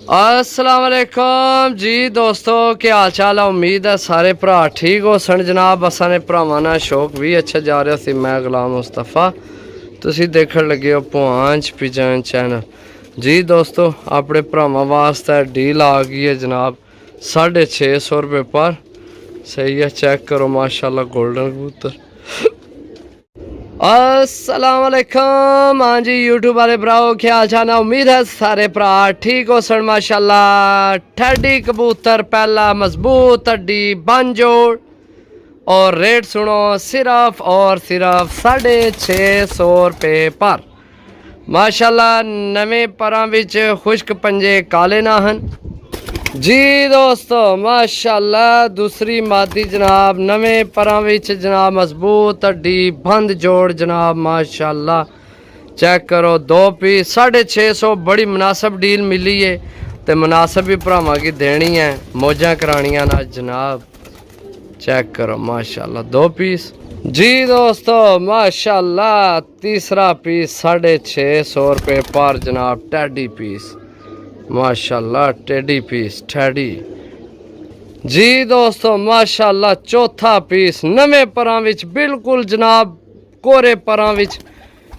अस्सलाम वालेकुम जी दोस्तों, क्या हाल चाल है। उम्मीद है सारे भरा ठीक हो सन जनाब। असा ने भरावां नाल शौक भी अच्छा जा रहा सी। मैं गुलाम मुस्तफा, तुसी देखण लगे हो पुआंच पिजन चैनल। जी दोस्तों, अपने भरावां वास्ते डील आ गई है जनाब 650 रुपये पर। सही है, चेक करो माशाल्लाह गोल्डन कबूतर। अस्सलाम वालेकुम। हाँ जी यूट्यूब वाले भराओ, क्या हाल चाल है। उम्मीद है सारे भरा ठीक हो सन माशाल्लाह। ठेडी कबूतर पहला मजबूत हड्डी बंजोड़ और रेट सुनो सिर्फ और सिर्फ 650 रुपये पर। माशाल्लाह नवे परां विच खुश्क पंजे काले ना हन जी दोस्तों। माशाल्लाह दूसरी मादी जनाब नवे परां विच जनाब मजबूत हड्डी बंद जोड़ जनाब माशाल्लाह। चेक करो 2 पीस 650। बड़ी मुनासिब डील मिली है तो मुनासिब भी भरावां की देनी है, मौजा करानियां ना जनाब। चेक करो माशाल्लाह 2 पीस जी दोस्तों माशाल्लाह। तीसरा पीस 650 रुपये पर जनाब। टेडी पीस माशाल्लाह, टेडी पीस टेडी जी दोस्तों माशाल्लाह। चौथा पीस नवे परां विच बिल्कुल जनाब कोरे परां विच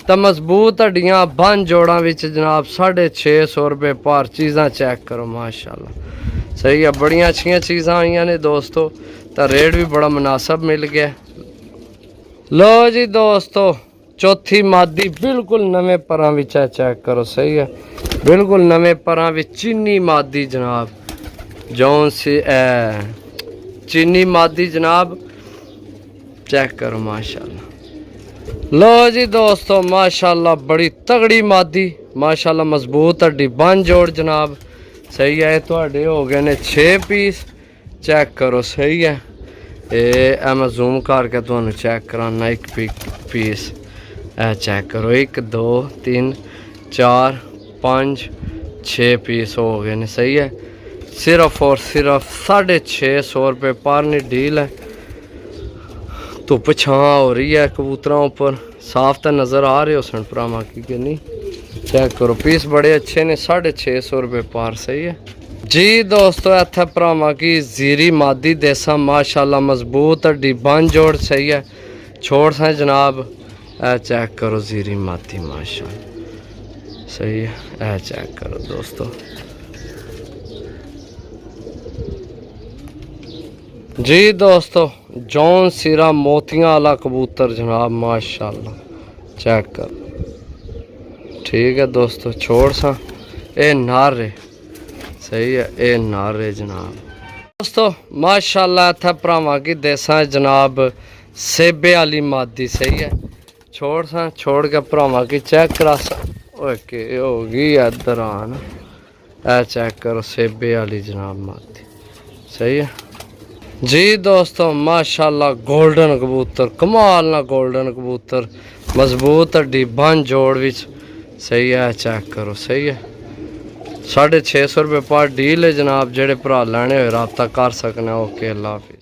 तो मजबूत हड्डियां बंद जोड़ा विच जनाब 650 रुपये पर। चीज़ां चेक करो माशाल्लाह। सही है, बड़ियां अच्छियां चीज़ां आईयां ने दोस्तों, तो रेट भी बड़ा मुनासिब मिल गया। लो जी दोस्तों, चौथी मादी बिल्कुल नवे परां विच है। चेक करो, सही है, बिल्कुल नवे परां विच चीनी मादी जनाब। जौन सी चीनी मादी जनाब। चेक करो माशाल्लाह। लो जी दोस्तों माशाल्लाह बड़ी तगड़ी मादी माशाल्लाह, मजबूत हड्डी बंद जोड़ जनाब। सही है, थोड़े हो गए ने 6 पीस। चेक करो, सही है। ये मैं जूम करके तुहानू चेक कराना एक पीस। चेक करो 1 2 3 4 5 6 पीस हो गए ने। सही है, सिर्फ और सिर्फ 650 रुपये पर ने डील है। धुप छां हो रही है कबूतरों ऊपर, साफ तो नज़र आ रहे हो सन भरावां की कि नहीं। चेक करो पीस बड़े अच्छे ने 650 रुपये पर। सही है जी दोस्तों। इत्थे भरावां की जीरी मादी देसा माशाल्लाह, मजबूत हड्डी बंद जोड़। सही है, छोड़ सा जनाब। चेक करो जीरी मादी माशाल्लाह। सही है, चेक करो दोस्तों जी दोस्तों। जौन सिरा मोतियां वाला कबूतर जनाब माशाल्लाह। चेक करो, ठीक है दोस्तों। छोड़ सा ए नारे। सही है, ए नारे जनाब। दोस्तों माशाल्लाह इत्थे भरावां की देसा जनाब सेबे वाली मादी। सही है, छोड़ सा छोड़ के भरावां की चेक करा सा। ओके होगी इधर आन। चेक करो सेबे वाली जनाब मादी। सही है जी दोस्तों माशाल्लाह। गोल्डन कबूतर कमाल ना गोल्डन कबूतर, मजबूत हड्डी बंद जोड़ विच। सही है, चेक करो, सही है। 650 रुपये पर डील है जनाब। जेड़े भरा लैने होए रब्ता कर सकने। ओके, अल्लाह हाफिज़।